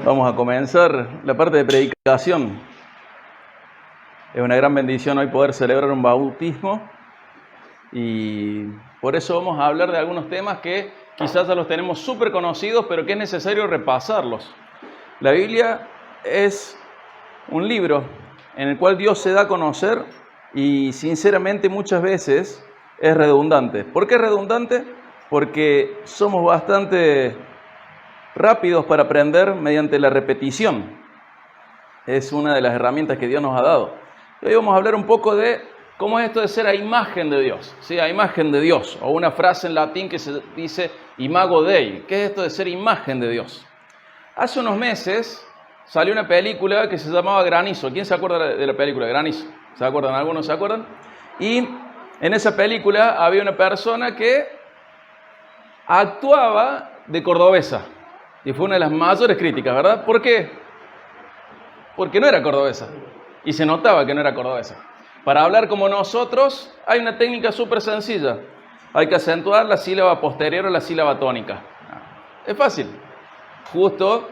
Vamos a comenzar la parte de predicación. Es una gran bendición hoy poder celebrar un bautismo y por eso vamos a hablar de algunos temas que quizás ya los tenemos súper conocidos, pero que es necesario repasarlos. La Biblia es un libro en el cual Dios se da a conocer y sinceramente muchas veces es redundante. ¿Por qué es redundante? Porque somos bastante rápidos para aprender mediante la repetición. Es una de las herramientas que Dios nos ha dado. Hoy vamos a hablar un poco de cómo es esto de ser a imagen de Dios, ¿sí? A imagen de Dios, o una frase en latín que se dice imago Dei. ¿Qué es esto de ser imagen de Dios? Hace unos meses salió una película que se llamaba Granizo. ¿Quién se acuerda de la película Granizo? ¿Se acuerdan? ¿Algunos se acuerdan? Y en esa película había una persona que actuaba de cordobesa. Y fue una de las mayores críticas, ¿verdad? ¿Por qué? Porque no era cordobesa. Y se notaba que no era cordobesa. Para hablar como nosotros hay una técnica súper sencilla. Hay que acentuar la sílaba posterior a la sílaba tónica. Es fácil. Justo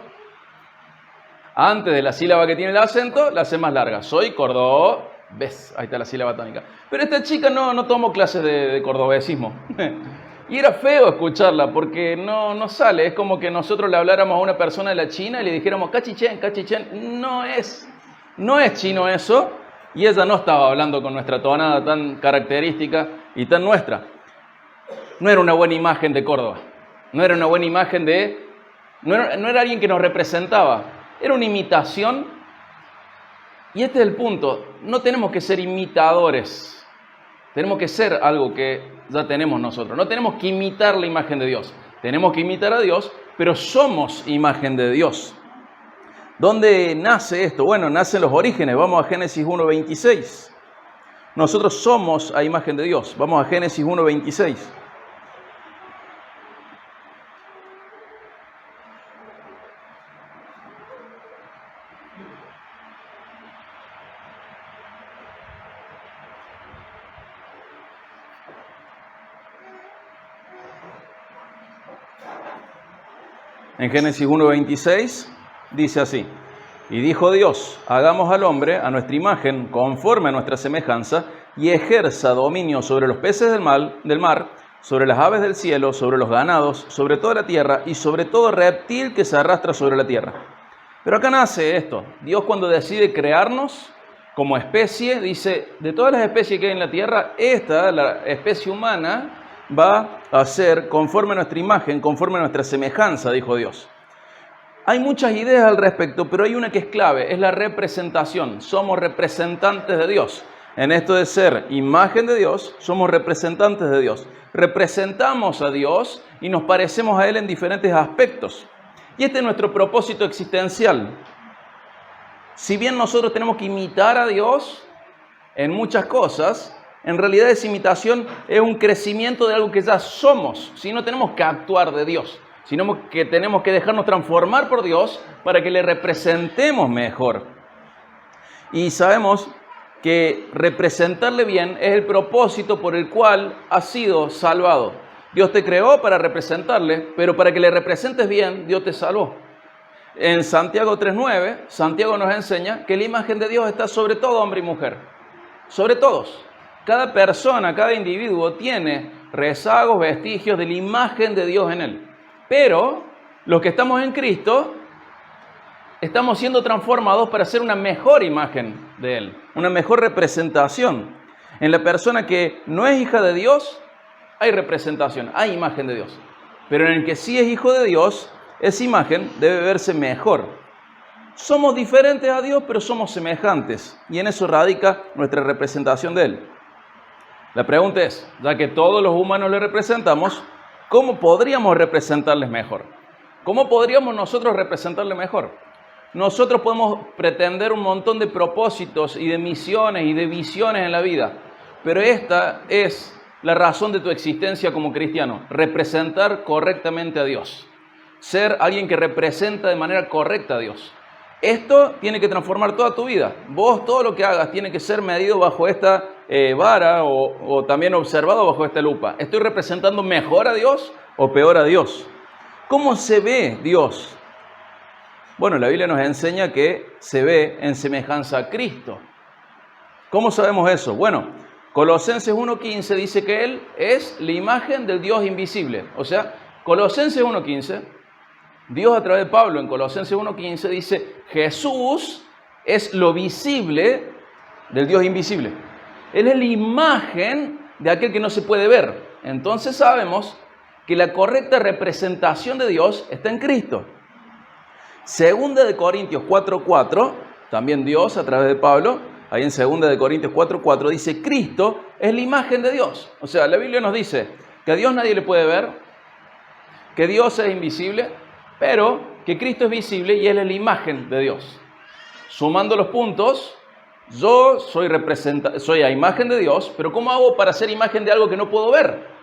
antes de la sílaba que tiene el acento, la hace más larga. Soy cordobés. Ahí está la sílaba tónica. Pero esta chica no tomó clases de cordobesismo. Y era feo escucharla porque no sale. Es como que nosotros le habláramos a una persona de la China y le dijéramos cachichén, cachichén. No es chino eso. Y ella no estaba hablando con nuestra tonada tan característica y tan nuestra. No era una buena imagen de Córdoba. No era una buena imagen de... No era alguien que nos representaba. Era una imitación. Y este es el punto. No tenemos que ser imitadores. Tenemos que ser algo que ya tenemos nosotros. No tenemos que imitar la imagen de Dios. Tenemos que imitar a Dios, pero somos imagen de Dios. ¿Dónde nace esto? Bueno, nace en los orígenes. Vamos a Génesis 1:26. Nosotros somos a imagen de Dios. Vamos a Génesis 1:26. En Génesis 1:26 dice así: y dijo Dios, hagamos al hombre a nuestra imagen, conforme a nuestra semejanza, y ejerza dominio sobre los peces del mar, sobre las aves del cielo, sobre los ganados, sobre toda la tierra y sobre todo reptil que se arrastra sobre la tierra. Pero acá nace esto. Dios, cuando decide crearnos como especie, dice, de todas las especies que hay en la tierra, esta, la especie humana, va a ser conforme a nuestra imagen, conforme a nuestra semejanza, dijo Dios. Hay muchas ideas al respecto, pero hay una que es clave, es la representación. Somos representantes de Dios. En esto de ser imagen de Dios, somos representantes de Dios. Representamos a Dios y nos parecemos a Él en diferentes aspectos. Y este es nuestro propósito existencial. Si bien nosotros tenemos que imitar a Dios en muchas cosas, en realidad esa imitación es un crecimiento de algo que ya somos. Si no tenemos que actuar de Dios, sino que tenemos que dejarnos transformar por Dios para que le representemos mejor. Y sabemos que representarle bien es el propósito por el cual has sido salvado. Dios te creó para representarle, pero para que le representes bien, Dios te salvó. En Santiago 3:9, Santiago nos enseña que la imagen de Dios está sobre todo hombre y mujer. Sobre todos. Cada persona, cada individuo tiene rezagos, vestigios de la imagen de Dios en él. Pero los que estamos en Cristo estamos siendo transformados para ser una mejor imagen de Él, una mejor representación. En la persona que no es hija de Dios, hay representación, hay imagen de Dios. Pero en el que sí es hijo de Dios, esa imagen debe verse mejor. Somos diferentes a Dios, pero somos semejantes. Y en eso radica nuestra representación de Él. La pregunta es, ya que todos los humanos le representamos, ¿cómo podríamos representarles mejor? ¿Cómo podríamos nosotros representarle mejor? Nosotros podemos pretender un montón de propósitos y de misiones y de visiones en la vida, pero esta es la razón de tu existencia como cristiano, representar correctamente a Dios, ser alguien que representa de manera correcta a Dios. Esto tiene que transformar toda tu vida. Vos, todo lo que hagas tiene que ser medido bajo esta vara o también observado bajo esta lupa. ¿Estoy representando mejor a Dios o peor a Dios? ¿Cómo se ve Dios? Bueno, la Biblia nos enseña que se ve en semejanza a Cristo. ¿Cómo sabemos eso? Bueno, Colosenses 1:15 dice que Él es la imagen del Dios invisible. O sea, Colosenses 1:15, Dios a través de Pablo en Colosenses 1:15 dice, Jesús es lo visible del Dios invisible. Él es la imagen de aquel que no se puede ver. Entonces sabemos que la correcta representación de Dios está en Cristo. Segunda de Corintios 4:4, también Dios a través de Pablo, ahí en Segunda de Corintios 4:4 dice, Cristo es la imagen de Dios. O sea, la Biblia nos dice que a Dios nadie le puede ver, que Dios es invisible, pero que Cristo es visible y Él es la imagen de Dios. Sumando los puntos, yo soy a imagen de Dios, pero ¿cómo hago para ser imagen de algo que no puedo ver?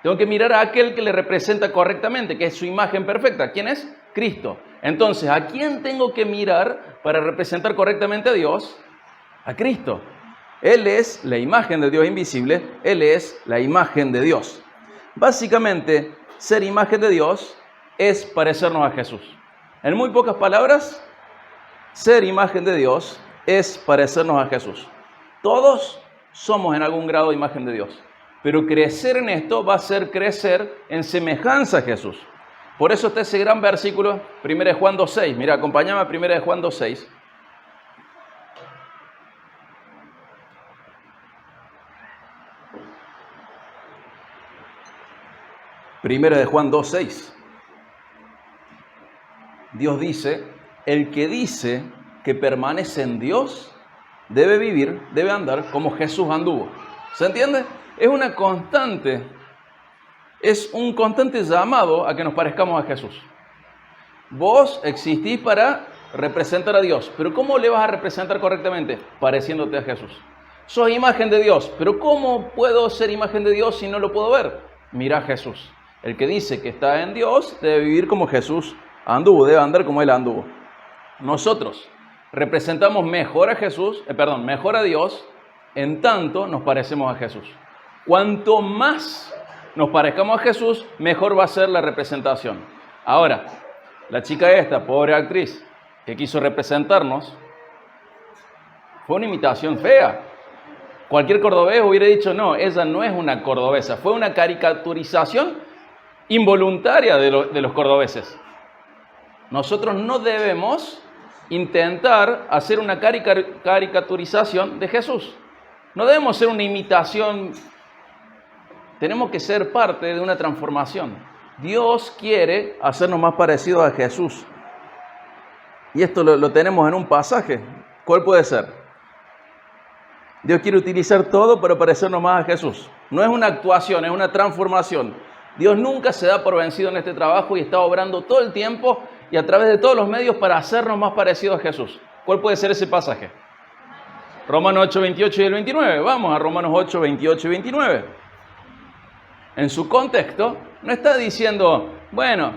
Tengo que mirar a aquel que le representa correctamente, que es su imagen perfecta. ¿Quién es? Cristo. Entonces, ¿a quién tengo que mirar para representar correctamente a Dios? A Cristo. Él es la imagen de Dios invisible, Él es la imagen de Dios. Básicamente, ser imagen de Dios es parecernos a Jesús. En muy pocas palabras, ser imagen de Dios es parecernos a Jesús. Todos somos en algún grado imagen de Dios, pero crecer en esto va a ser crecer en semejanza a Jesús. Por eso está ese gran versículo, 1 Juan 2:6. Mira, acompáñame a 1 Juan 2:6. 1 Juan 2:6. Dios dice, el que dice que permanece en Dios, debe vivir, debe andar como Jesús anduvo. ¿Se entiende? Es una constante, es un constante llamado a que nos parezcamos a Jesús. Vos existís para representar a Dios, pero ¿cómo le vas a representar correctamente? Pareciéndote a Jesús. Sos imagen de Dios, pero ¿cómo puedo ser imagen de Dios si no lo puedo ver? Mira a Jesús. El que dice que está en Dios debe vivir como Jesús anduvo, debe andar como Él anduvo. Nosotros representamos mejor a mejor a Dios, en tanto nos parecemos a Jesús. Cuanto más nos parezcamos a Jesús, mejor va a ser la representación. Ahora, la chica esta, pobre actriz, que quiso representarnos, fue una imitación fea. Cualquier cordobés hubiera dicho, no, ella no es una cordobesa, fue una caricaturización involuntaria de los cordobeses. Nosotros no debemos intentar hacer una caricaturización de Jesús. No debemos ser una imitación. Tenemos que ser parte de una transformación. Dios quiere hacernos más parecidos a Jesús. Y esto lo tenemos en un pasaje. ¿Cuál puede ser? Dios quiere utilizar todo para parecernos más a Jesús. No es una actuación, es una transformación. Dios nunca se da por vencido en este trabajo y está obrando todo el tiempo y a través de todos los medios para hacernos más parecidos a Jesús. ¿Cuál puede ser ese pasaje? Romanos 8, 28 y el 29. Vamos a Romanos 8, 28 y 29. En su contexto, no está diciendo, bueno,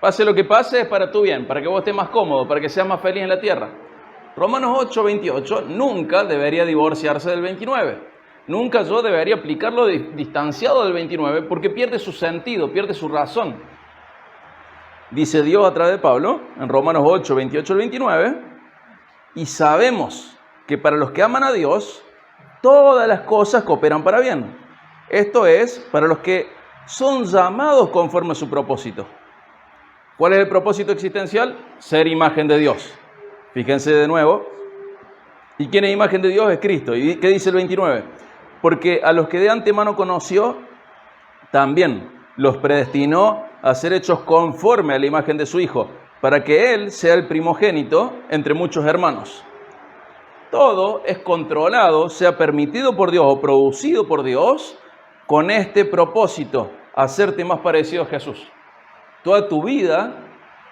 pase lo que pase, es para tu bien, para que vos estés más cómodo, para que seas más feliz en la tierra. Romanos 8, 28 nunca debería divorciarse del 29. Nunca yo debería aplicarlo distanciado del 29 porque pierde su sentido, pierde su razón. Dice Dios a través de Pablo en Romanos 8, 28 al 29, y sabemos que para los que aman a Dios, todas las cosas cooperan para bien. Esto es, para los que son llamados conforme a su propósito. ¿Cuál es el propósito existencial? Ser imagen de Dios. Fíjense de nuevo. ¿Y quién es imagen de Dios? Es Cristo. ¿Y qué dice el 29? Porque a los que de antemano conoció, también los predestinó a ser hechos conforme a la imagen de su Hijo, para que Él sea el primogénito entre muchos hermanos. Todo es controlado, sea permitido por Dios o producido por Dios, con este propósito, hacerte más parecido a Jesús. Toda tu vida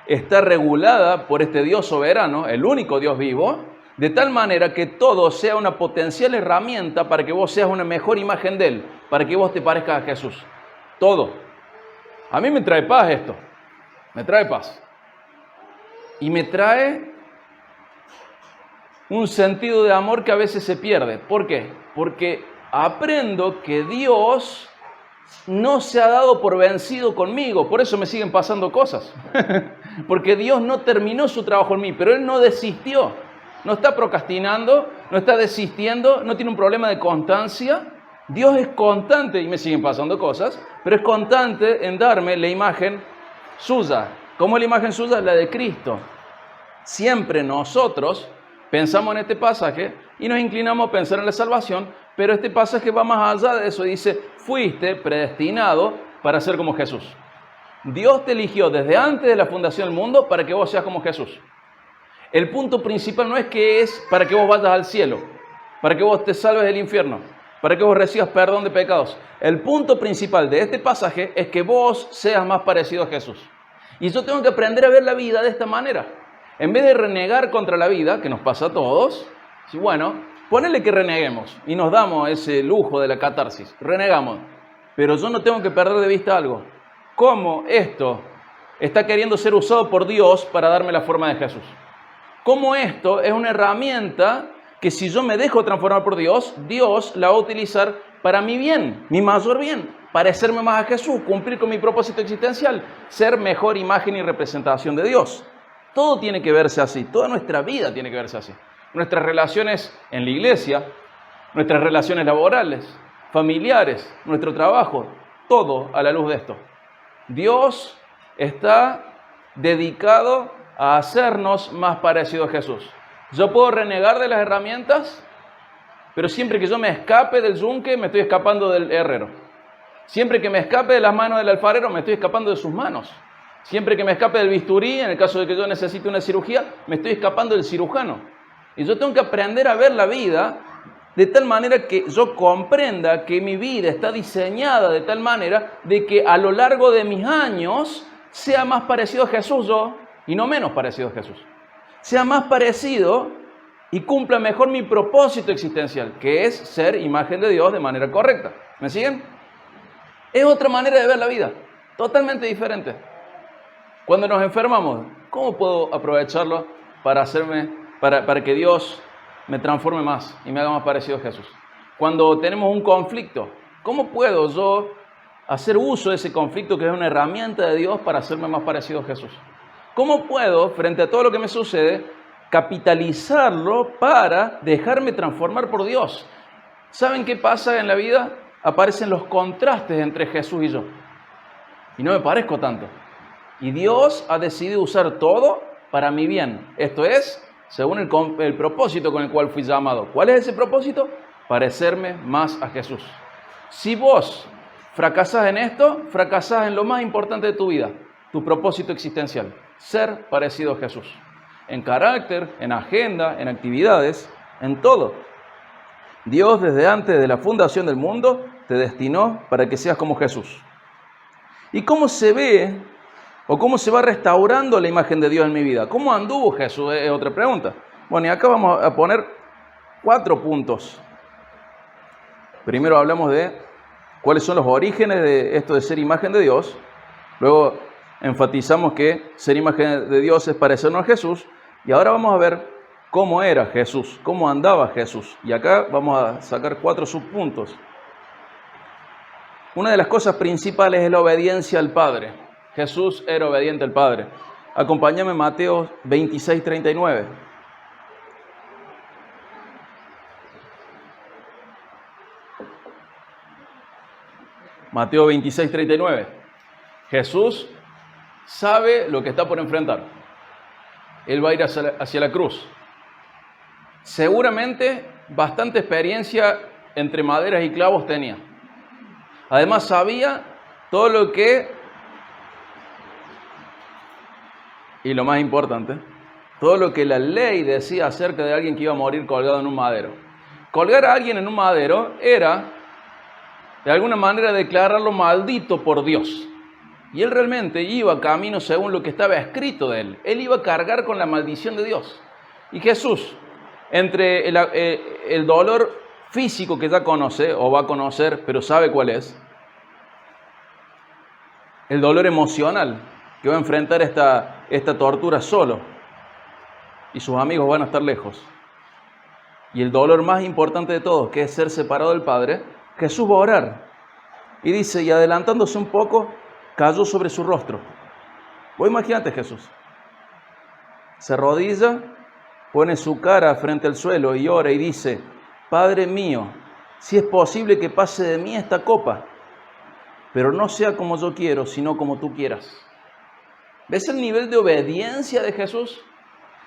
está regulada por este Dios soberano, el único Dios vivo, de tal manera que todo sea una potencial herramienta para que vos seas una mejor imagen de Él, para que vos te parezcas a Jesús. Todo. A mí me trae paz esto, me trae paz. Y me trae un sentido de amor que a veces se pierde. ¿Por qué? Porque aprendo que Dios no se ha dado por vencido conmigo, por eso me siguen pasando cosas. Porque Dios no terminó su trabajo en mí, pero Él no desistió. No está procrastinando, no está desistiendo, no tiene un problema de constancia. Dios es constante, y me siguen pasando cosas, pero es constante en darme la imagen suya. ¿Cómo es la imagen suya? La de Cristo. Siempre nosotros pensamos en este pasaje y nos inclinamos a pensar en la salvación, pero este pasaje va más allá de eso. Dice, fuiste predestinado para ser como Jesús. Dios te eligió desde antes de la fundación del mundo para que vos seas como Jesús. El punto principal no es que es para que vos vayas al cielo, para que vos te salves del infierno, para que vos recibas perdón de pecados. El punto principal de este pasaje es que vos seas más parecido a Jesús. Y yo tengo que aprender a ver la vida de esta manera. En vez de renegar contra la vida, que nos pasa a todos, sí, bueno, ponele que reneguemos y nos damos ese lujo de la catarsis. Renegamos. Pero yo no tengo que perder de vista algo. ¿Cómo esto está queriendo ser usado por Dios para darme la forma de Jesús? ¿Cómo esto es una herramienta que si yo me dejo transformar por Dios, Dios la va a utilizar para mi bien, mi mayor bien, parecerme más a Jesús, cumplir con mi propósito existencial, ser mejor imagen y representación de Dios? Todo tiene que verse así, toda nuestra vida tiene que verse así. Nuestras relaciones en la iglesia, nuestras relaciones laborales, familiares, nuestro trabajo, todo a la luz de esto. Dios está dedicado a hacernos más parecidos a Jesús. Yo puedo renegar de las herramientas, pero siempre que yo me escape del yunque, me estoy escapando del herrero. Siempre que me escape de las manos del alfarero, me estoy escapando de sus manos. Siempre que me escape del bisturí, en el caso de que yo necesite una cirugía, me estoy escapando del cirujano. Y yo tengo que aprender a ver la vida de tal manera que yo comprenda que mi vida está diseñada de tal manera de que a lo largo de mis años sea más parecido a Jesús yo y no menos parecido a Jesús. Sea más parecido y cumpla mejor mi propósito existencial, que es ser imagen de Dios de manera correcta. ¿Me siguen? Es otra manera de ver la vida, totalmente diferente. Cuando nos enfermamos, ¿cómo puedo aprovecharlo para que Dios me transforme más y me haga más parecido a Jesús? Cuando tenemos un conflicto, ¿cómo puedo yo hacer uso de ese conflicto que es una herramienta de Dios para hacerme más parecido a Jesús? ¿Cómo puedo, frente a todo lo que me sucede, capitalizarlo para dejarme transformar por Dios? ¿Saben qué pasa en la vida? Aparecen los contrastes entre Jesús y yo. Y no me parezco tanto. Y Dios ha decidido usar todo para mi bien. Esto es, según el propósito con el cual fui llamado. ¿Cuál es ese propósito? Parecerme más a Jesús. Si vos fracasás en esto, fracasás en lo más importante de tu vida, tu propósito existencial. Ser parecido a Jesús. En carácter, en agenda, en actividades, en todo. Dios desde antes de la fundación del mundo te destinó para que seas como Jesús. ¿Y cómo se ve o cómo se va restaurando la imagen de Dios en mi vida? ¿Cómo anduvo Jesús? Es otra pregunta. Bueno, y acá vamos a poner 4 puntos. Primero hablamos de cuáles son los orígenes de esto de ser imagen de Dios. Luego enfatizamos que ser imagen de Dios es parecernos a Jesús. Y ahora vamos a ver cómo era Jesús, cómo andaba Jesús. Y acá vamos a sacar 4 subpuntos. Una de las cosas principales es la obediencia al Padre. Jesús era obediente al Padre. Acompáñame en Mateo 26:39. Mateo 26:39. Jesús sabe lo que está por enfrentar. Él va a ir hacia la cruz. Seguramente bastante experiencia entre maderas y clavos tenía. Además sabía todo lo que, y lo más importante, todo lo que la ley decía acerca de alguien que iba a morir colgado en un madero. Colgar a alguien en un madero era, de alguna manera, declararlo maldito por Dios. Y él realmente iba camino según lo que estaba escrito de él. Él iba a cargar con la maldición de Dios. Y Jesús, entre el dolor físico que ya conoce, o va a conocer, pero sabe cuál es, el dolor emocional, que va a enfrentar esta tortura solo, y sus amigos van a estar lejos, y el dolor más importante de todos, que es ser separado del Padre, Jesús va a orar, y dice, y adelantándose un poco, cayó sobre su rostro. Vos imagínate Jesús, se arrodilla, pone su cara frente al suelo y ora y dice: Padre mío, si es posible que pase de mí esta copa, pero no sea como yo quiero, sino como tú quieras. ¿Ves el nivel de obediencia de Jesús?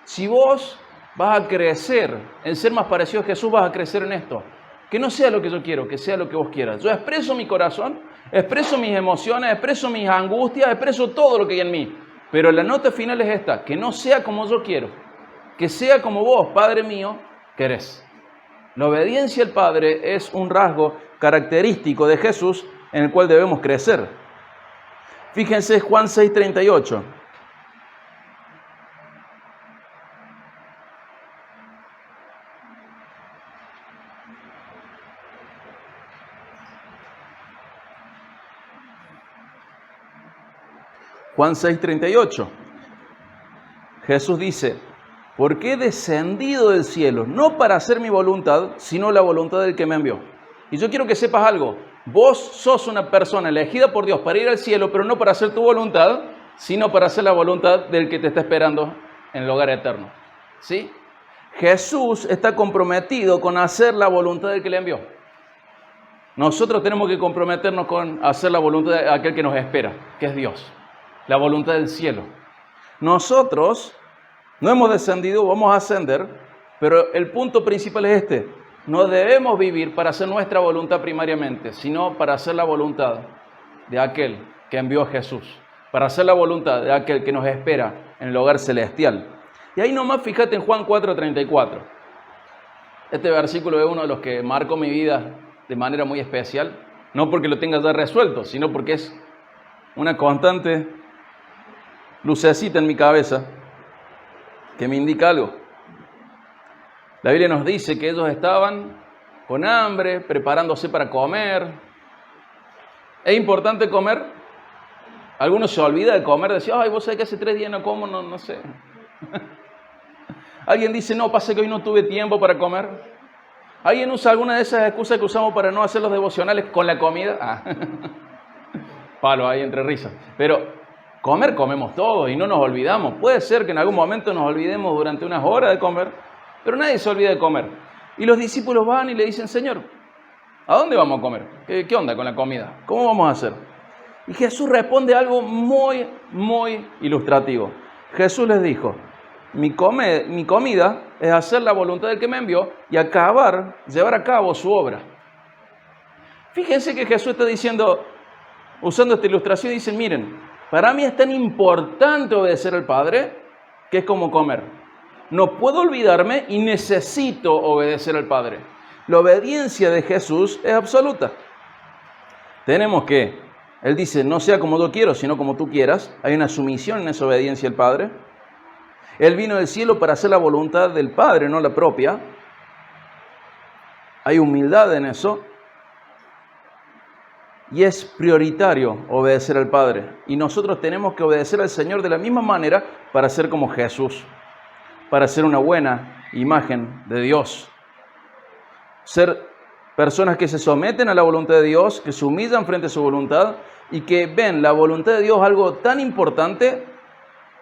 Si vos vas a crecer en ser más parecido a Jesús, vas a crecer en esto. Que no sea lo que yo quiero, que sea lo que vos quieras. Yo expreso mi corazón, expreso mis emociones, expreso mis angustias, expreso todo lo que hay en mí. Pero la nota final es esta: que no sea como yo quiero, que sea como vos, Padre mío, querés. La obediencia al Padre es un rasgo característico de Jesús en el cual debemos crecer. Fíjense Juan 6:38. Juan 6:38. Jesús dice: porque he descendido del cielo, no para hacer mi voluntad, sino la voluntad del que me envió. Y yo quiero que sepas algo: vos sos una persona elegida por Dios para ir al cielo, pero no para hacer tu voluntad, sino para hacer la voluntad del que te está esperando en el hogar eterno. ¿Sí? Jesús está comprometido con hacer la voluntad del que le envió. Nosotros tenemos que comprometernos con hacer la voluntad de aquel que nos espera, que es Dios. La voluntad del cielo. Nosotros no hemos descendido, vamos a ascender, pero el punto principal es este: no debemos vivir para hacer nuestra voluntad primariamente, sino para hacer la voluntad de aquel que envió a Jesús, para hacer la voluntad de aquel que nos espera en el hogar celestial. Y ahí nomás fíjate en Juan 4:34. Este versículo es uno de los que marcó mi vida de manera muy especial, no porque lo tenga ya resuelto, sino porque es una constante lucecita en mi cabeza que me indica algo. La Biblia nos dice que ellos estaban con hambre, preparándose para comer. ¿Es importante comer? Algunos se olvida de comer, decía: ay, vos sabés que hace 3 días no como, no sé. Alguien dice: no, pasa que hoy no tuve tiempo para comer. ¿Alguien usa alguna de esas excusas que usamos para no hacer los devocionales con la comida? Palo ahí entre risas. Pero comer comemos todos y no nos olvidamos. Puede ser que en algún momento nos olvidemos durante unas horas de comer, pero nadie se olvida de comer. Y los discípulos van y le dicen: Señor, ¿a dónde vamos a comer? ¿Qué onda con la comida? ¿Cómo vamos a hacer? Y Jesús responde algo muy, muy ilustrativo. Jesús les dijo: mi comida es hacer la voluntad del que me envió y llevar a cabo su obra. Fíjense que Jesús está diciendo, usando esta ilustración, dicen: miren, para mí es tan importante obedecer al Padre que es como comer. No puedo olvidarme y necesito obedecer al Padre. La obediencia de Jesús es absoluta. Tenemos que, Él dice: no sea como yo quiero, sino como tú quieras. Hay una sumisión en esa obediencia al Padre. Él vino del cielo para hacer la voluntad del Padre, no la propia. Hay humildad en eso. Y es prioritario obedecer al Padre. Y nosotros tenemos que obedecer al Señor de la misma manera para ser como Jesús, para ser una buena imagen de Dios. Ser personas que se someten a la voluntad de Dios, que se humillan frente a su voluntad y que ven la voluntad de Dios algo tan importante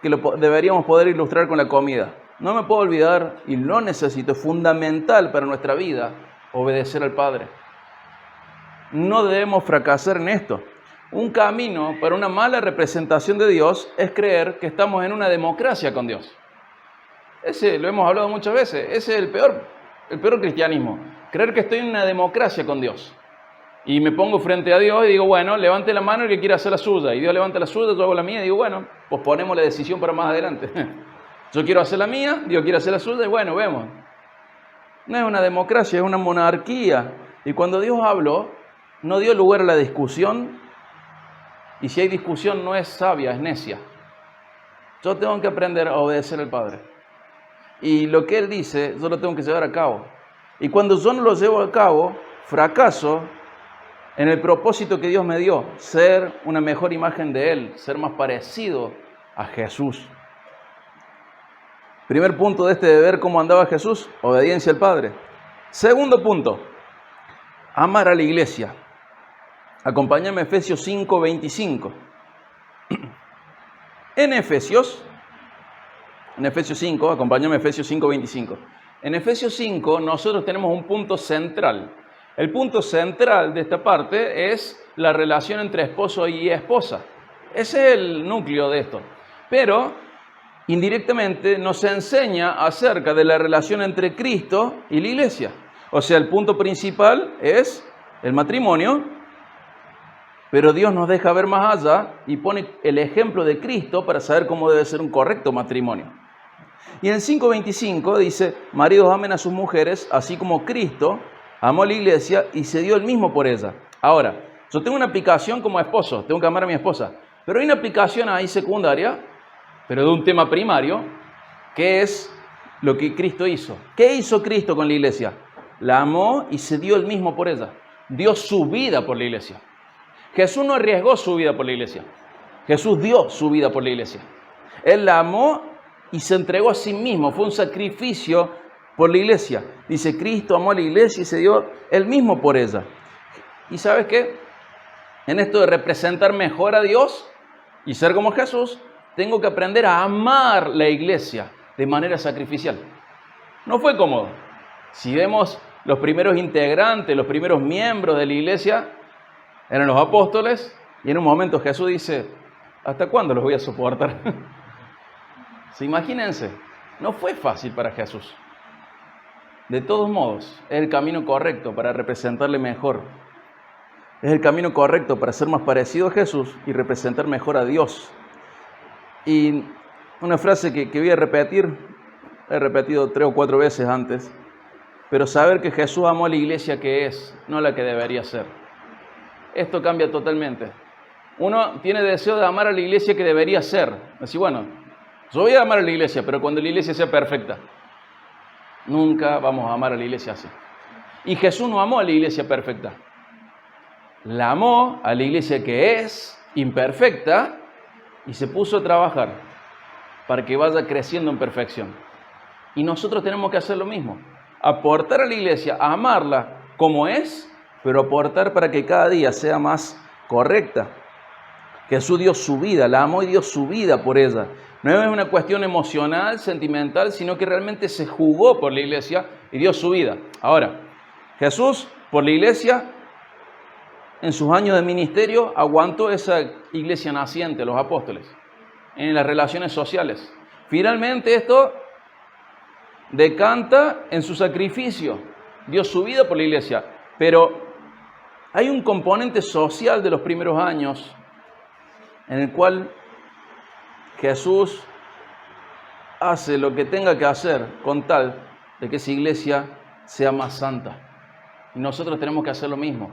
que lo deberíamos poder ilustrar con la comida. No me puedo olvidar, y lo necesito, es fundamental para nuestra vida obedecer al Padre. No debemos fracasar en esto. Un camino para una mala representación de Dios es creer que estamos en una democracia con Dios. Ese lo hemos hablado muchas veces. Ese es el peor cristianismo. Creer que estoy en una democracia con Dios. Y me pongo frente a Dios y digo: bueno, levante la mano el que quiera hacer la suya. Y Dios levanta la suya, yo hago la mía y digo: bueno, pues ponemos la decisión para más adelante. Yo quiero hacer la mía, Dios quiere hacer la suya y bueno, vemos. No es una democracia, es una monarquía. Y cuando Dios habló, no dio lugar a la discusión, y si hay discusión no es sabia, es necia. Yo tengo que aprender a obedecer al Padre. Y lo que Él dice, yo lo tengo que llevar a cabo. Y cuando yo no lo llevo a cabo, fracaso en el propósito que Dios me dio, ser una mejor imagen de Él, ser más parecido a Jesús. Primer punto de este de ver cómo andaba Jesús: obediencia al Padre. Segundo punto: amar a la iglesia. Acompáñame a Efesios 5:25. En Efesios En Efesios 5, acompáñame a Efesios 5:25. En Efesios 5 nosotros tenemos un punto central. El punto central de esta parte es la relación entre esposo y esposa. Ese es el núcleo de esto. Pero indirectamente nos enseña acerca de la relación entre Cristo y la iglesia. O sea, el punto principal es el matrimonio, pero Dios nos deja ver más allá y pone el ejemplo de Cristo para saber cómo debe ser un correcto matrimonio. Y en 5:25 dice, maridos amen a sus mujeres, así como Cristo amó a la iglesia y se dio el mismo por ella. Ahora, yo tengo una aplicación como esposo, tengo que amar a mi esposa, pero hay una aplicación ahí secundaria, pero de un tema primario, que es lo que Cristo hizo. ¿Qué hizo Cristo con la iglesia? La amó y se dio el mismo por ella. Dio su vida por la iglesia. Jesús no arriesgó su vida por la iglesia. Jesús dio su vida por la iglesia. Él la amó y se entregó a sí mismo. Fue un sacrificio por la iglesia. Dice, Cristo amó a la iglesia y se dio él mismo por ella. ¿Y sabes qué? En esto de representar mejor a Dios y ser como Jesús, tengo que aprender a amar la iglesia de manera sacrificial. No fue cómodo. Si vemos los primeros integrantes, los primeros miembros de la iglesia, eran los apóstoles, y en un momento Jesús dice, ¿hasta cuándo los voy a soportar? ¿Se imagínense? No fue fácil para Jesús. De todos modos, es el camino correcto para representarle mejor. Es el camino correcto para ser más parecido a Jesús y representar mejor a Dios. Y una frase que voy a repetir, he repetido 3 o 4 veces antes, pero saber que Jesús amó a la iglesia que es, no la que debería ser. Esto cambia totalmente. Uno tiene deseo de amar a la iglesia que debería ser. Así, bueno, yo voy a amar a la iglesia, pero cuando la iglesia sea perfecta. Nunca vamos a amar a la iglesia así. Y Jesús no amó a la iglesia perfecta. La amó a la iglesia que es imperfecta y se puso a trabajar para que vaya creciendo en perfección. Y nosotros tenemos que hacer lo mismo. Aportar a la iglesia, a amarla como es, pero aportar para que cada día sea más correcta. Jesús dio su vida, la amó y dio su vida por ella. No es una cuestión emocional, sentimental, sino que realmente se jugó por la iglesia y dio su vida. Ahora, Jesús, por la iglesia, en sus años de ministerio, aguantó esa iglesia naciente, los apóstoles, en las relaciones sociales. Finalmente esto decanta en su sacrificio, dio su vida por la iglesia, pero hay un componente social de los primeros años en el cual Jesús hace lo que tenga que hacer con tal de que esa iglesia sea más santa. Y nosotros tenemos que hacer lo mismo.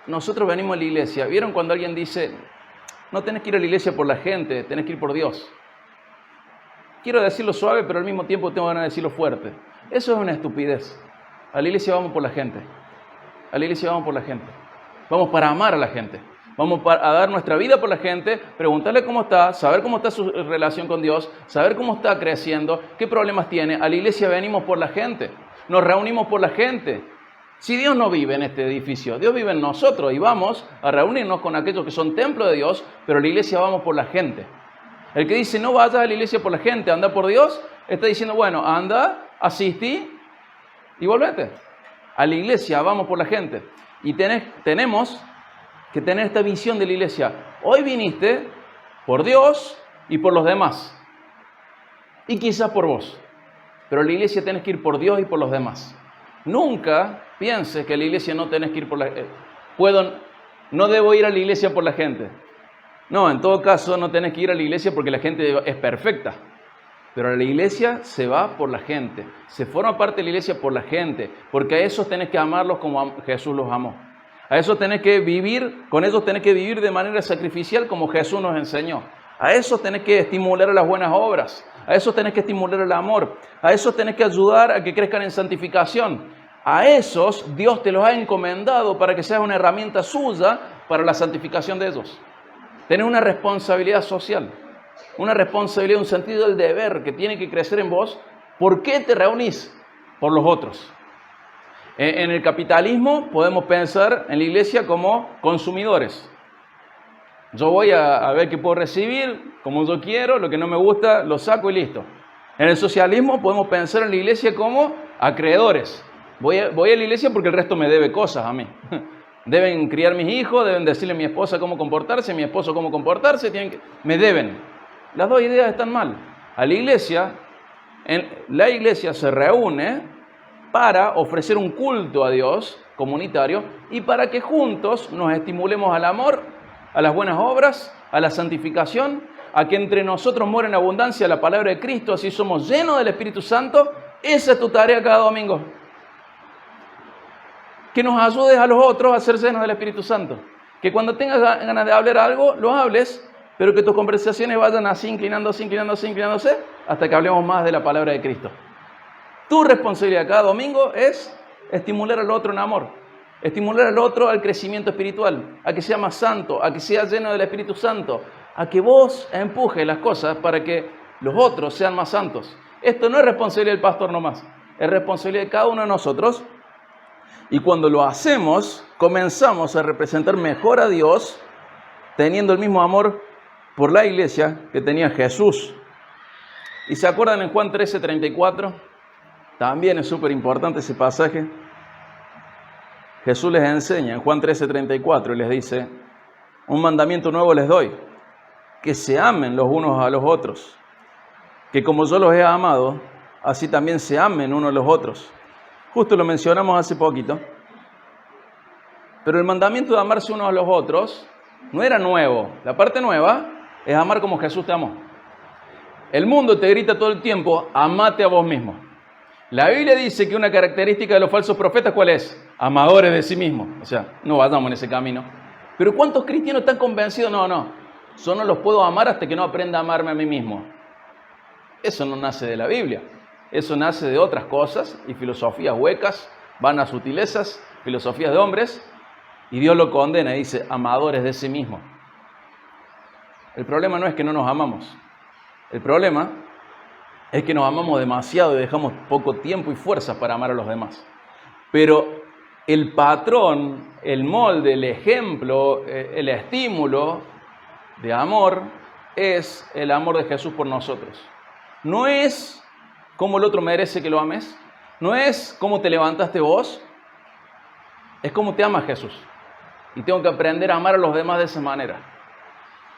Nosotros venimos a la iglesia. ¿Vieron cuando alguien dice, no tenés que ir a la iglesia por la gente, tenés que ir por Dios? Quiero decirlo suave, pero al mismo tiempo tengo ganas de decirlo fuerte. Eso es una estupidez. A la iglesia vamos por la gente. A la iglesia vamos por la gente. Vamos para amar a la gente. Vamos a dar nuestra vida por la gente, preguntarle cómo está, saber cómo está su relación con Dios, saber cómo está creciendo, qué problemas tiene. A la iglesia venimos por la gente, nos reunimos por la gente. Si Dios no vive en este edificio, Dios vive en nosotros y vamos a reunirnos con aquellos que son templo de Dios, pero a la iglesia vamos por la gente. El que dice no vayas a la iglesia por la gente, anda por Dios, está diciendo, bueno, anda, asistí y volvete. A la iglesia vamos por la gente. Y tenemos que tener esta visión de la iglesia. Hoy viniste por Dios y por los demás. Y quizás por vos. Pero a la iglesia tenés que ir por Dios y por los demás. Nunca pienses que a la iglesia no tenés que ir por la gente. No debo ir a la iglesia por la gente. No, en todo caso no tenés que ir a la iglesia porque la gente es perfecta. Pero a la iglesia se va por la gente. Se forma parte de la iglesia por la gente. Porque a esos tenés que amarlos como Jesús los amó. A esos tenés que vivir, con ellos tenés que vivir de manera sacrificial como Jesús nos enseñó. A esos tenés que estimular a las buenas obras. A esos tenés que estimular el amor. A esos tenés que ayudar a que crezcan en santificación. A esos Dios te los ha encomendado para que seas una herramienta suya para la santificación de ellos. Tenés una responsabilidad social. Una responsabilidad, un sentido del deber que tiene que crecer en vos. ¿Por qué te reunís? Por los otros. En el capitalismo podemos pensar en la iglesia como consumidores. Yo voy a ver qué puedo recibir, como yo quiero, lo que no me gusta lo saco y listo. En el socialismo podemos pensar en la iglesia como acreedores. Voy a la iglesia porque el resto me debe cosas a mí. Deben criar mis hijos, deben decirle a mi esposa cómo comportarse, a mi esposo cómo comportarse, me deben. Las dos ideas están mal. A la iglesia se reúne para ofrecer un culto a Dios comunitario y para que juntos nos estimulemos al amor, a las buenas obras, a la santificación, a que entre nosotros mora en abundancia la palabra de Cristo, así somos llenos del Espíritu Santo. Esa es tu tarea cada domingo. Que nos ayudes a los otros a ser llenos del Espíritu Santo. Que cuando tengas ganas de hablar algo, lo hables, pero que tus conversaciones vayan así, inclinándose, hasta que hablemos más de la palabra de Cristo. Tu responsabilidad cada domingo es estimular al otro en amor, estimular al otro al crecimiento espiritual, a que sea más santo, a que sea lleno del Espíritu Santo, a que vos empujes las cosas para que los otros sean más santos. Esto no es responsabilidad del pastor nomás, es responsabilidad de cada uno de nosotros. Y cuando lo hacemos, comenzamos a representar mejor a Dios, teniendo el mismo amor por la iglesia que tenía Jesús. ¿Y se acuerdan en Juan 13:34? También es súper importante ese pasaje. Jesús les enseña en Juan 13:34 y les dice: un mandamiento nuevo les doy, que se amen los unos a los otros, que como yo los he amado, así también se amen unos a los otros. Justo lo mencionamos hace poquito. Pero el mandamiento de amarse unos a los otros no era nuevo. La parte nueva es amar como Jesús te amó. El mundo te grita todo el tiempo: amate a vos mismo. La Biblia dice que una característica de los falsos profetas, ¿cuál es? Amadores de sí mismos. O sea, no vayamos en ese camino. Pero ¿cuántos cristianos están convencidos? No, yo no los puedo amar hasta que no aprenda a amarme a mí mismo. Eso no nace de la Biblia. Eso nace de otras cosas y filosofías huecas, van a sutilezas, filosofías de hombres, y Dios lo condena y dice: amadores de sí mismo. El problema no es que no nos amamos. El problema es que nos amamos demasiado y dejamos poco tiempo y fuerza para amar a los demás. Pero el patrón, el molde, el ejemplo, el estímulo de amor es el amor de Jesús por nosotros. No es cómo el otro merece que lo ames, no es cómo te levantaste vos, es cómo te ama Jesús. Y tengo que aprender a amar a los demás de esa manera.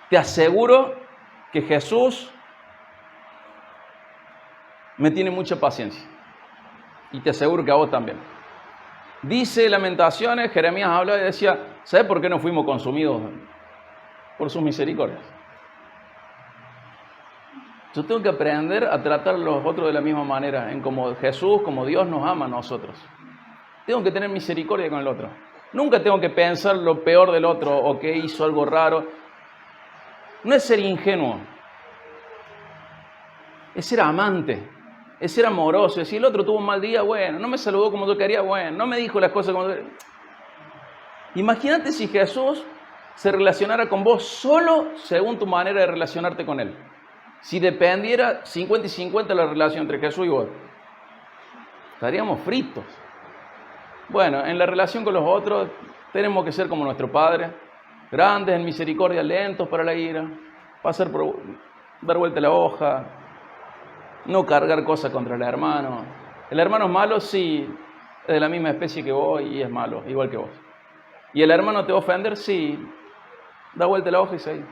Te aseguro que Jesús me tiene mucha paciencia. Y te aseguro que a vos también. Dice Lamentaciones, Jeremías habla y decía: ¿sabes por qué no fuimos consumidos? Por sus misericordias. Yo tengo que aprender a tratar a los otros de la misma manera, en como Jesús, como Dios nos ama a nosotros. Tengo que tener misericordia con el otro. Nunca tengo que pensar lo peor del otro o que hizo algo raro. No es ser ingenuo, es ser amante, es ser amoroso. Si el otro tuvo un mal día, bueno, no me saludó como yo quería, bueno, no me dijo las cosas como yo quería. Imagínate si Jesús se relacionara con vos solo según tu manera de relacionarte con Él. Si dependiera 50 y 50 la relación entre Jesús y vos, estaríamos fritos. Bueno, en la relación con los otros tenemos que ser como nuestro Padre, grandes en misericordia, lentos para la ira, dar vuelta la hoja, no cargar cosas contra el hermano. El hermano es malo, sí, es de la misma especie que vos y es malo, igual que vos. ¿Y el hermano te va a ofender? Sí, da vuelta la hoja y sigue.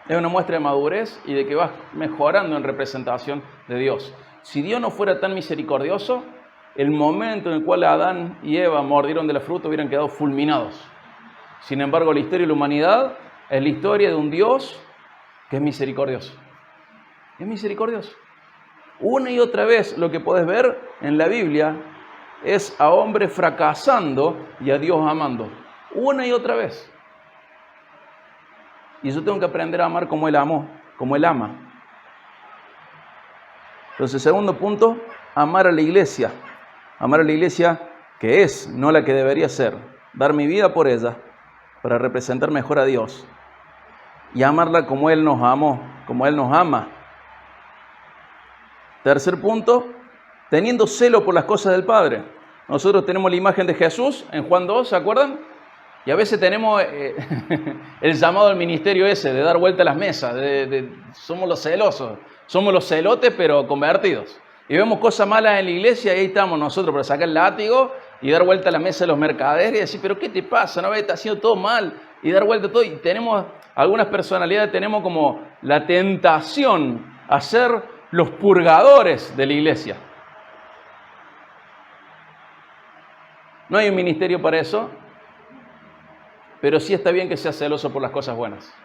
Es una muestra de madurez y de que vas mejorando en representación de Dios. Si Dios no fuera tan misericordioso, el momento en el cual Adán y Eva mordieron de la fruta hubieran quedado fulminados. Sin embargo, la historia de la humanidad es la historia de un Dios que es misericordioso. Es misericordioso. Una y otra vez lo que podés ver en la Biblia es a hombres fracasando y a Dios amando. Una y otra vez. Y yo tengo que aprender a amar como Él amó, como Él ama. Entonces, segundo punto, amar a la iglesia. Amar a la iglesia que es, no la que debería ser. Dar mi vida por ella, para representar mejor a Dios. Y amarla como Él nos amó, como Él nos ama. Tercer punto, teniendo celo por las cosas del Padre. Nosotros tenemos la imagen de Jesús en Juan 2, ¿se acuerdan? Y a veces tenemos el llamado al ministerio ese, de dar vuelta a las mesas, somos los celosos, somos los celotes pero convertidos. Y vemos cosas malas en la iglesia y ahí estamos nosotros para sacar el látigo y dar vuelta a la mesa de los mercaderes y decir, pero ¿qué te pasa? ¿No ves? Está haciendo todo mal y dar vuelta a todo. Y tenemos, algunas personalidades tenemos como la tentación a ser los purgadores de la iglesia. No hay un ministerio para eso, pero sí está bien que seas celoso por las cosas buenas.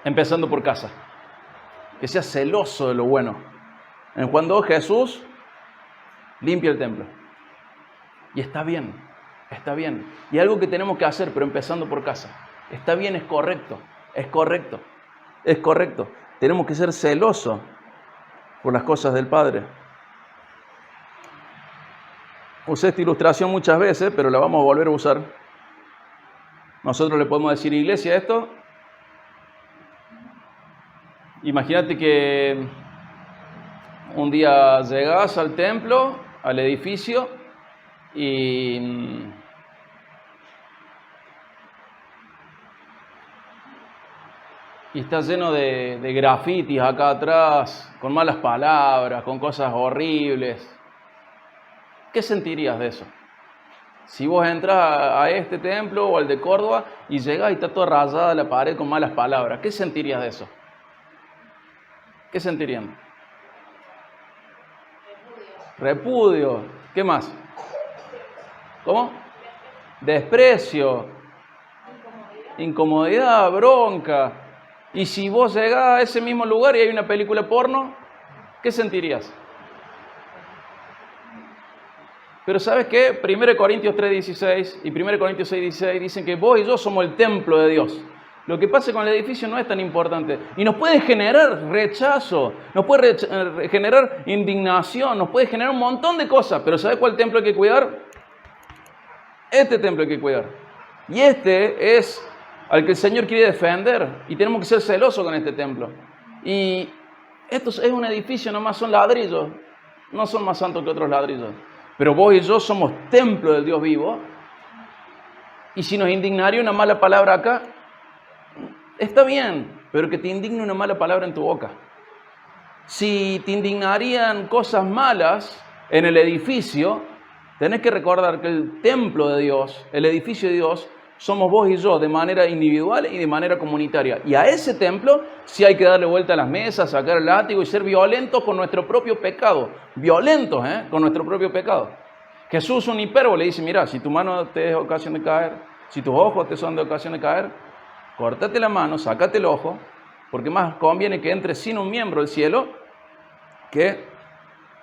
Empezando por casa. Que seas celoso de lo bueno. En Juan 2, Jesús limpia el templo. Y está bien, está bien. Y algo que tenemos que hacer, pero empezando por casa. Está bien, es correcto, es correcto, es correcto. Tenemos que ser celosos por las cosas del Padre. Usé esta ilustración muchas veces, pero la vamos a volver a usar. Nosotros le podemos decir, iglesia, esto. Imagínate que un día llegás al templo, al edificio, y está lleno de grafitis acá atrás, con malas palabras, con cosas horribles. ¿Qué sentirías de eso? Si vos entras a este templo o al de Córdoba y llegás y está toda rayada la pared con malas palabras, ¿qué sentirías de eso? ¿Qué sentirían? Repudio. ¿Qué más? ¿Cómo? Desprecio. Incomodidad, bronca. Y si vos llegás a ese mismo lugar y hay una película porno, ¿qué sentirías? Pero ¿sabes qué? 1 Corintios 3:16 y 1 Corintios 6:16 dicen que vos y yo somos el templo de Dios. Lo que pasa con el edificio no es tan importante. Y nos puede generar rechazo, nos puede generar indignación, nos puede generar un montón de cosas. Pero ¿sabes cuál templo hay que cuidar? Este templo hay que cuidar. Y este es al que el Señor quiere defender. Y tenemos que ser celosos con este templo. Y esto es un edificio, nomás son ladrillos. No son más santos que otros ladrillos. Pero vos y yo somos templo del Dios vivo. Y si nos indignaría una mala palabra acá, está bien, pero que te indigne una mala palabra en tu boca. Si te indignarían cosas malas en el edificio, tenés que recordar que el templo de Dios, el edificio de Dios, somos vos y yo de manera individual y de manera comunitaria. Y a ese templo sí hay que darle vuelta a las mesas, sacar el látigo y ser violentos con nuestro propio pecado. Violentos, con nuestro propio pecado. Jesús, un hipérbole, dice, mira, si tu mano te es ocasión de caer, si tus ojos te son de ocasión de caer, córtate la mano, sácate el ojo, porque más conviene que entres sin un miembro al cielo que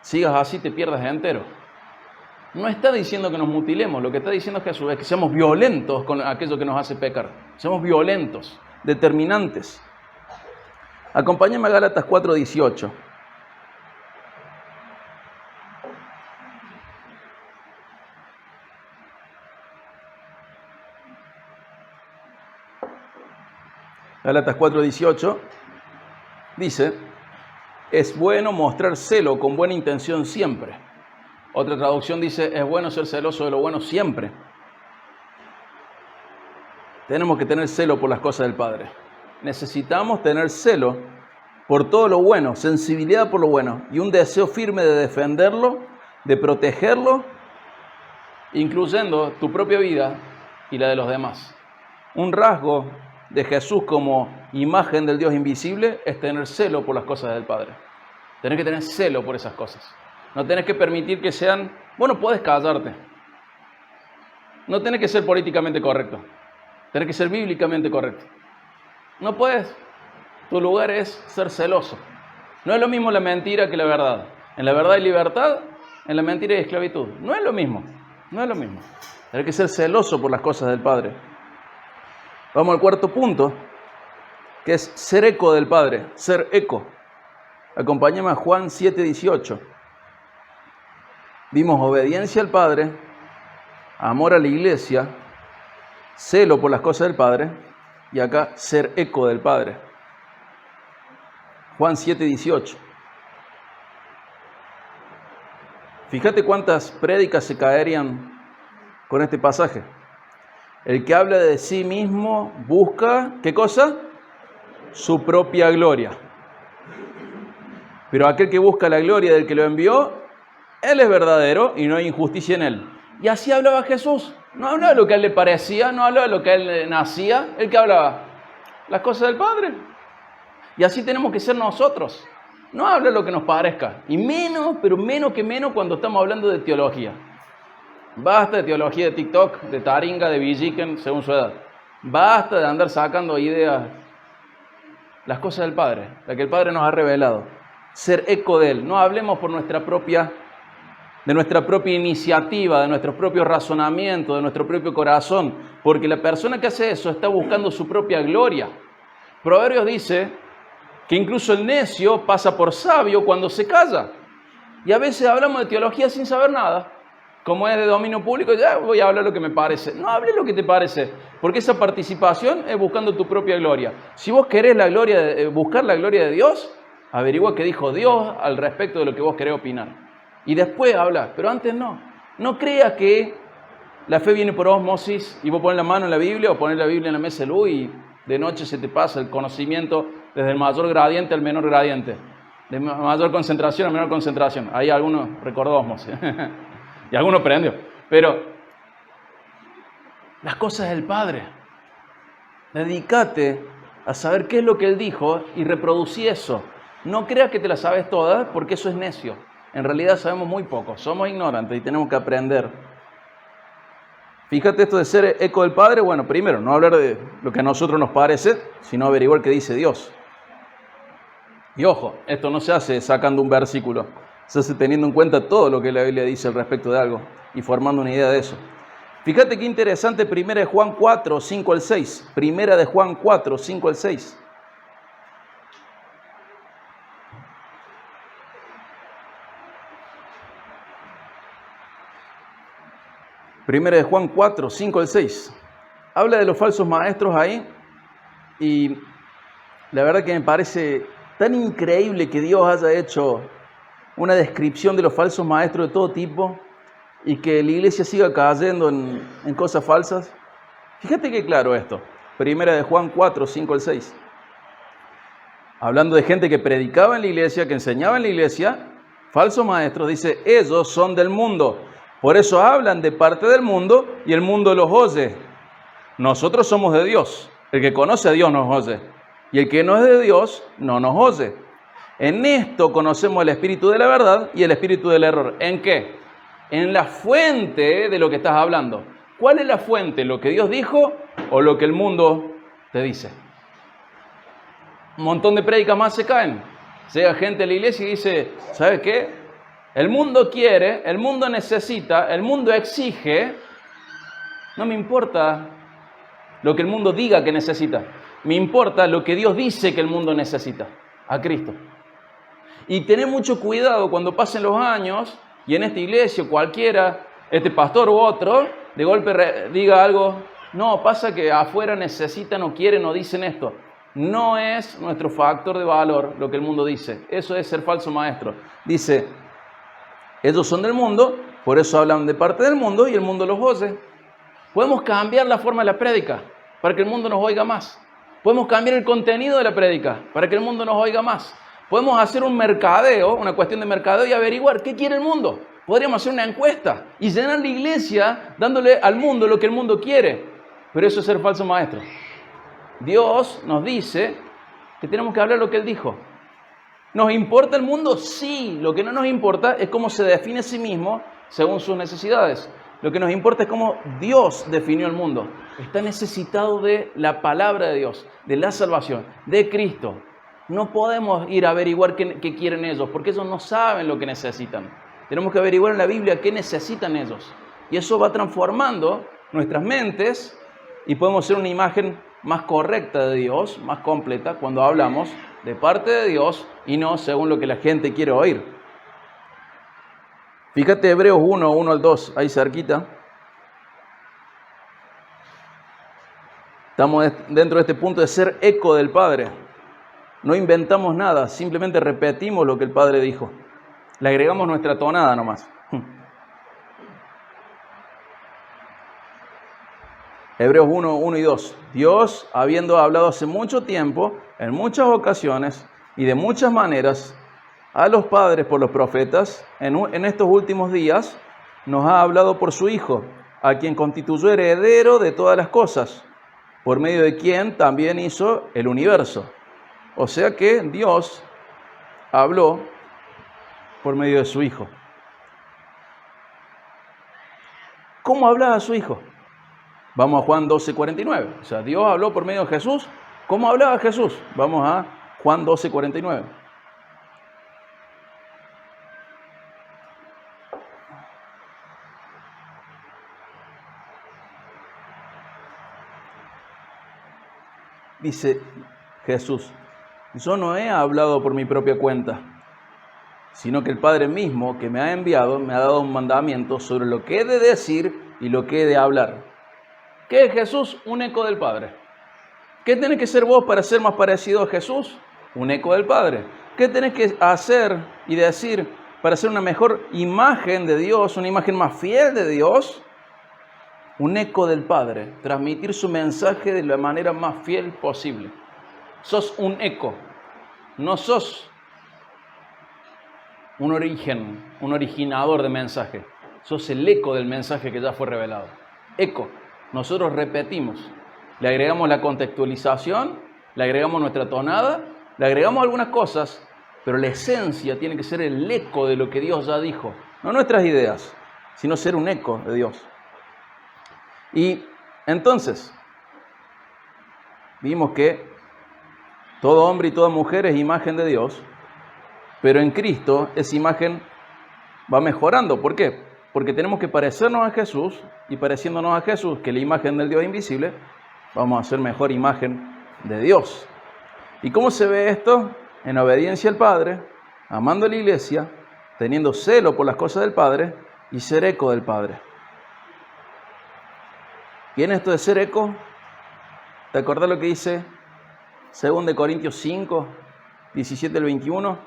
sigas así te pierdas entero. No está diciendo que nos mutilemos, lo que está diciendo Jesús es que seamos violentos con aquello que nos hace pecar. Seamos violentos, determinantes. Acompáñame a Gálatas 4:18. Gálatas 4:18 dice, es bueno mostrar celo con buena intención siempre. Otra traducción dice, es bueno ser celoso de lo bueno siempre. Tenemos que tener celo por las cosas del Padre. Necesitamos tener celo por todo lo bueno, sensibilidad por lo bueno y un deseo firme de defenderlo, de protegerlo, incluyendo tu propia vida y la de los demás. Un rasgo de Jesús como imagen del Dios invisible es tener celo por las cosas del Padre. Tenés que tener celo por esas cosas. No tenés que permitir que sean... Bueno, puedes callarte. No tenés que ser políticamente correcto. Tenés que ser bíblicamente correcto. No puedes. Tu lugar es ser celoso. No es lo mismo la mentira que la verdad. En la verdad hay libertad, en la mentira hay esclavitud. No es lo mismo. No es lo mismo. Tenés que ser celoso por las cosas del Padre. Vamos al cuarto punto, que es ser eco del Padre. Ser eco. Acompáñame a Juan 7:18. Vimos obediencia al Padre, amor a la iglesia, celo por las cosas del Padre, y acá ser eco del Padre. Juan 7:18. Fíjate cuántas prédicas se caerían con este pasaje. El que habla de sí mismo busca, ¿qué cosa? Su propia gloria. Pero aquel que busca la gloria del que lo envió, Él es verdadero y no hay injusticia en Él. Y así hablaba Jesús. No hablaba de lo que a Él le parecía, no hablaba de lo que a Él nacía. ¿El que hablaba? Las cosas del Padre. Y así tenemos que ser nosotros. No habla lo que nos parezca. Y menos, pero menos que menos cuando estamos hablando de teología. Basta de teología de TikTok, de Taringa, de Villiquen, según su edad. Basta de andar sacando ideas. Las cosas del Padre, las que el Padre nos ha revelado. Ser eco de Él. No hablemos por de nuestra propia iniciativa, de nuestros propios razonamientos, de nuestro propio corazón. Porque la persona que hace eso está buscando su propia gloria. Proverbios dice que incluso el necio pasa por sabio cuando se calla. Y a veces hablamos de teología sin saber nada. Como es de dominio público, ya voy a hablar lo que me parece. No hables lo que te parece, porque esa participación es buscando tu propia gloria. Si vos querés buscar la gloria de Dios, averigua qué dijo Dios al respecto de lo que vos querés opinar. Y después habla, pero antes no. No creas que la fe viene por osmosis y vos pones la mano en la Biblia o pones la Biblia en la mesa de luz y de noche se te pasa el conocimiento desde el mayor gradiente al menor gradiente. De mayor concentración a menor concentración. Ahí algunos recordó osmosis. Y alguno prendió. Pero las cosas del Padre. Dedícate a saber qué es lo que Él dijo y reproducí eso. No creas que te las sabes todas porque eso es necio. En realidad sabemos muy poco. Somos ignorantes y tenemos que aprender. Fíjate esto de ser eco del Padre. Bueno, primero, no hablar de lo que a nosotros nos parece, sino averiguar qué dice Dios. Y ojo, esto no se hace sacando un versículo. Se hace teniendo en cuenta todo lo que la Biblia dice al respecto de algo y formando una idea de eso. Fíjate qué interesante, 1 de Juan 4, 5 al 6. 1 de Juan 4, 5 al 6. Primera de Juan 4, 5 al 6. Habla de los falsos maestros ahí y la verdad que me parece tan increíble que Dios haya hecho una descripción de los falsos maestros de todo tipo y que la iglesia siga cayendo en cosas falsas. Fíjate qué claro esto. Primera de Juan 4, 5 al 6. Hablando de gente que predicaba en la iglesia, que enseñaba en la iglesia, falsos maestros, dice, ellos son del mundo. Por eso hablan de parte del mundo y el mundo los oye. Nosotros somos de Dios. El que conoce a Dios nos oye. Y el que no es de Dios no nos oye. En esto conocemos el espíritu de la verdad y el espíritu del error. ¿En qué? En la fuente de lo que estás hablando. ¿Cuál es la fuente? ¿Lo que Dios dijo o lo que el mundo te dice? Un montón de prédicas más se caen. Llega gente a la iglesia y dice, ¿sabes qué? El mundo quiere, el mundo necesita, el mundo exige. No me importa lo que el mundo diga que necesita. Me importa lo que Dios dice que el mundo necesita. A Cristo. Y tener mucho cuidado cuando pasen los años y en esta iglesia cualquiera, este pastor u otro, de golpe diga algo, no, pasa que afuera necesitan o quieren o dicen esto. No es nuestro factor de valor lo que el mundo dice. Eso es ser falso maestro. Dice, ellos son del mundo, por eso hablan de parte del mundo y el mundo los oye. Podemos cambiar la forma de la prédica para que el mundo nos oiga más. Podemos cambiar el contenido de la prédica para que el mundo nos oiga más. Podemos hacer un mercadeo, una cuestión de mercadeo y averiguar qué quiere el mundo. Podríamos hacer una encuesta y llenar la iglesia dándole al mundo lo que el mundo quiere. Pero eso es ser falso maestro. Dios nos dice que tenemos que hablar lo que Él dijo. ¿Nos importa el mundo? Sí. Lo que no nos importa es cómo se define a sí mismo según sus necesidades. Lo que nos importa es cómo Dios definió el mundo. Está necesitado de la palabra de Dios, de la salvación, de Cristo. No podemos ir a averiguar qué quieren ellos, porque ellos no saben lo que necesitan. Tenemos que averiguar en la Biblia qué necesitan ellos. Y eso va transformando nuestras mentes y podemos hacer una imagen más correcta de Dios, más completa, cuando hablamos de parte de Dios y no según lo que la gente quiere oír. Fíjate Hebreos 1, 1 al 2, ahí cerquita. Estamos dentro de este punto de ser eco del Padre. No inventamos nada, simplemente repetimos lo que el Padre dijo. Le agregamos nuestra tonada nomás. Hebreos 1, 1 y 2. Dios, habiendo hablado hace mucho tiempo, en muchas ocasiones y de muchas maneras, a los padres por los profetas, en estos últimos días, nos ha hablado por su Hijo, a quien constituyó heredero de todas las cosas, por medio de quien también hizo el universo. O sea que Dios habló por medio de su Hijo. ¿Cómo hablaba su Hijo? Vamos a Juan 12:49. O sea, Dios habló por medio de Jesús. ¿Cómo hablaba Jesús? Vamos a Juan 12:49. Dice Jesús: yo no he hablado por mi propia cuenta, sino que el Padre mismo que me ha enviado me ha dado un mandamiento sobre lo que he de decir y lo que he de hablar. ¿Qué es Jesús? Un eco del Padre. ¿Qué tenés que ser vos para ser más parecido a Jesús? Un eco del Padre. ¿Qué tenés que hacer y decir para ser una mejor imagen de Dios, una imagen más fiel de Dios? Un eco del Padre. Transmitir su mensaje de la manera más fiel posible. Sos un eco. No sos un originador de mensaje. Sos el eco del mensaje que ya fue revelado. Eco. Nosotros repetimos, le agregamos la contextualización, le agregamos nuestra tonada, le agregamos algunas cosas, pero la esencia tiene que ser el eco de lo que Dios ya dijo. No nuestras ideas, sino ser un eco de Dios. Y entonces, vimos que todo hombre y toda mujer es imagen de Dios, pero en Cristo esa imagen va mejorando. ¿Por qué? Porque tenemos que parecernos a Jesús, y pareciéndonos a Jesús, que es la imagen del Dios invisible, vamos a ser mejor imagen de Dios. ¿Y cómo se ve esto? En obediencia al Padre, amando a la iglesia, teniendo celo por las cosas del Padre y ser eco del Padre. ¿Y en esto de ser eco? ¿Te acordás lo que dice 2 Corintios 5, 17 al 21?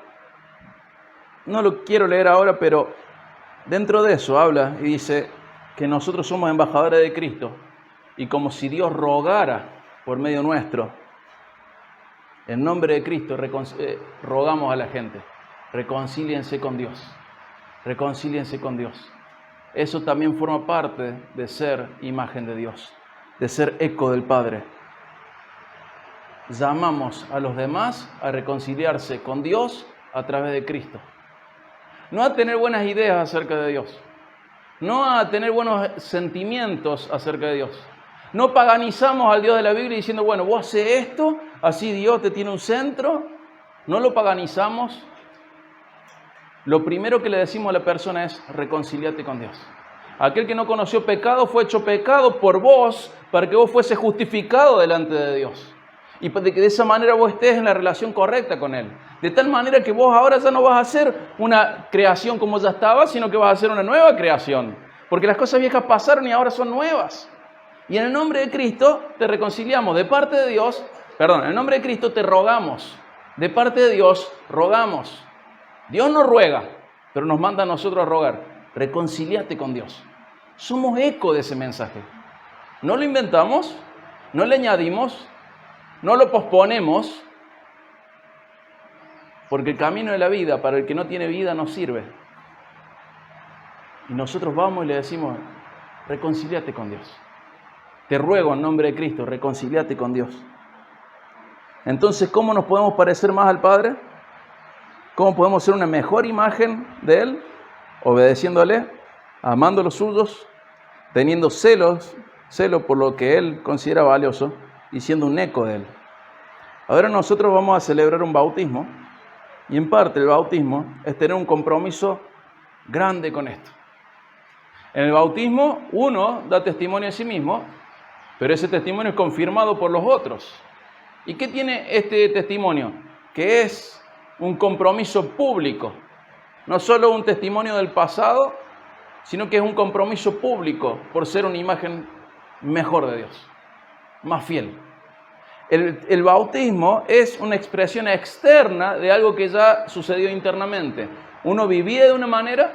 No lo quiero leer ahora, pero dentro de eso habla y dice que nosotros somos embajadores de Cristo y como si Dios rogara por medio nuestro, en nombre de Cristo rogamos a la gente, reconcíliense con Dios, reconcíliense con Dios. Eso también forma parte de ser imagen de Dios, de ser eco del Padre. Llamamos a los demás a reconciliarse con Dios a través de Cristo. No a tener buenas ideas acerca de Dios. No a tener buenos sentimientos acerca de Dios. No paganizamos al Dios de la Biblia diciendo, bueno, vos haces esto, así Dios te tiene un centro. No lo paganizamos. Lo primero que le decimos a la persona es, reconcíliate con Dios. Aquel que no conoció pecado fue hecho pecado por vos para que vos fuese justificado delante de Dios. Y que de esa manera vos estés en la relación correcta con Él. De tal manera que vos ahora ya no vas a ser una creación como ya estaba, sino que vas a ser una nueva creación. Porque las cosas viejas pasaron y ahora son nuevas. Y en el nombre de Cristo te reconciliamos de parte de Dios. En el nombre de Cristo te rogamos. De parte de Dios rogamos. Dios nos ruega, pero nos manda a nosotros a rogar. Reconcíliate con Dios. Somos eco de ese mensaje. No lo inventamos, no le añadimos, no lo posponemos, porque el camino de la vida para el que no tiene vida no sirve. Y nosotros vamos y le decimos, reconcíliate con Dios. Te ruego en nombre de Cristo, reconcíliate con Dios. Entonces, ¿cómo nos podemos parecer más al Padre? ¿Cómo podemos ser una mejor imagen de Él? Obedeciéndole, amando a los suyos, teniendo celo por lo que Él considera valioso y siendo un eco de Él. Ahora nosotros vamos a celebrar un bautismo y en parte el bautismo es tener un compromiso grande con esto. En el bautismo uno da testimonio de sí mismo, pero ese testimonio es confirmado por los otros. ¿Y qué tiene este testimonio? Que es un compromiso público. No solo un testimonio del pasado, sino que es un compromiso público por ser una imagen mejor de Dios, más fiel. El bautismo es una expresión externa de algo que ya sucedió internamente. Uno vivía de una manera,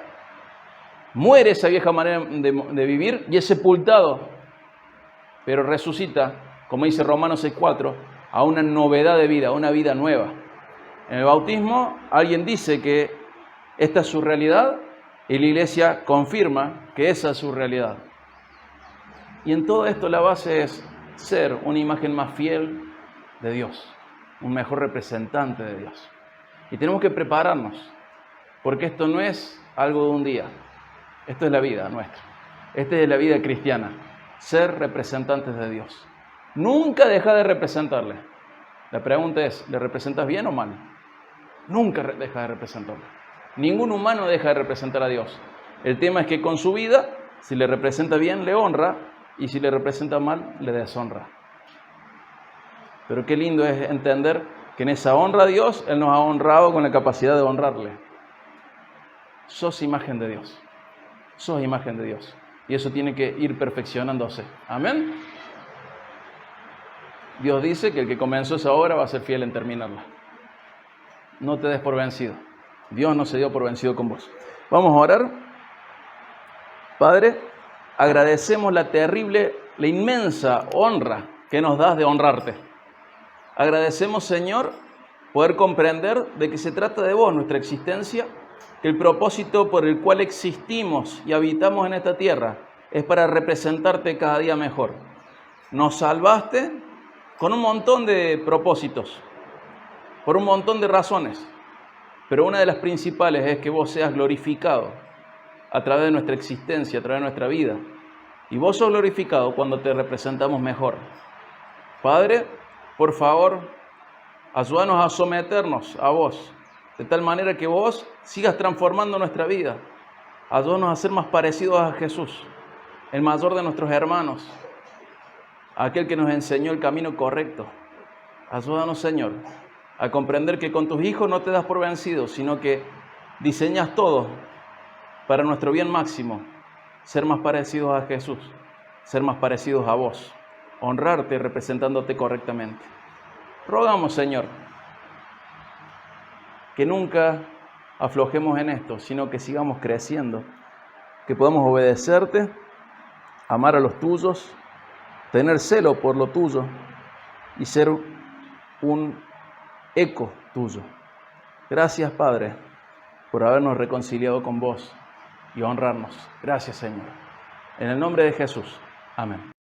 muere esa vieja manera de vivir y es sepultado pero resucita, como dice Romanos 6:4, a una novedad de vida, a una vida nueva. En el bautismo alguien dice que esta es su realidad y la iglesia confirma que esa es su realidad. Y en todo esto la base es ser una imagen más fiel de Dios, un mejor representante de Dios. Y tenemos que prepararnos, porque esto no es algo de un día, esto es la vida nuestra, esta es la vida cristiana, ser representantes de Dios. Nunca deja de representarle. La pregunta es, ¿le representas bien o mal? Nunca deja de representarle. Ningún humano deja de representar a Dios. El tema es que con su vida, si le representa bien, le honra, y si le representa mal, le deshonra. Pero qué lindo es entender que en esa honra a Dios, Él nos ha honrado con la capacidad de honrarle. Sos imagen de Dios. Sos imagen de Dios. Y eso tiene que ir perfeccionándose. Amén. Dios dice que el que comenzó esa obra va a ser fiel en terminarla. No te des por vencido. Dios no se dio por vencido con vos. Vamos a orar. Padre, agradecemos la inmensa honra que nos das de honrarte. Agradecemos, Señor, poder comprender de que se trata de vos nuestra existencia, que el propósito por el cual existimos y habitamos en esta tierra es para representarte cada día mejor. Nos salvaste con un montón de propósitos, por un montón de razones, pero una de las principales es que vos seas glorificado a través de nuestra existencia, a través de nuestra vida. Y vos sos glorificado cuando te representamos mejor. Padre, por favor, ayúdanos a someternos a vos, de tal manera que vos sigas transformando nuestra vida. Ayúdanos a ser más parecidos a Jesús, el mayor de nuestros hermanos, aquel que nos enseñó el camino correcto. Ayúdanos, Señor, a comprender que con tus hijos no te das por vencido, sino que diseñas todo para nuestro bien máximo, ser más parecidos a Jesús, ser más parecidos a vos, honrarte representándote correctamente. Rogamos, Señor, que nunca aflojemos en esto, sino que sigamos creciendo, que podamos obedecerte, amar a los tuyos, tener celo por lo tuyo y ser un eco tuyo. Gracias, Padre, por habernos reconciliado con vos y honrarnos. Gracias, Señor. En el nombre de Jesús. Amén.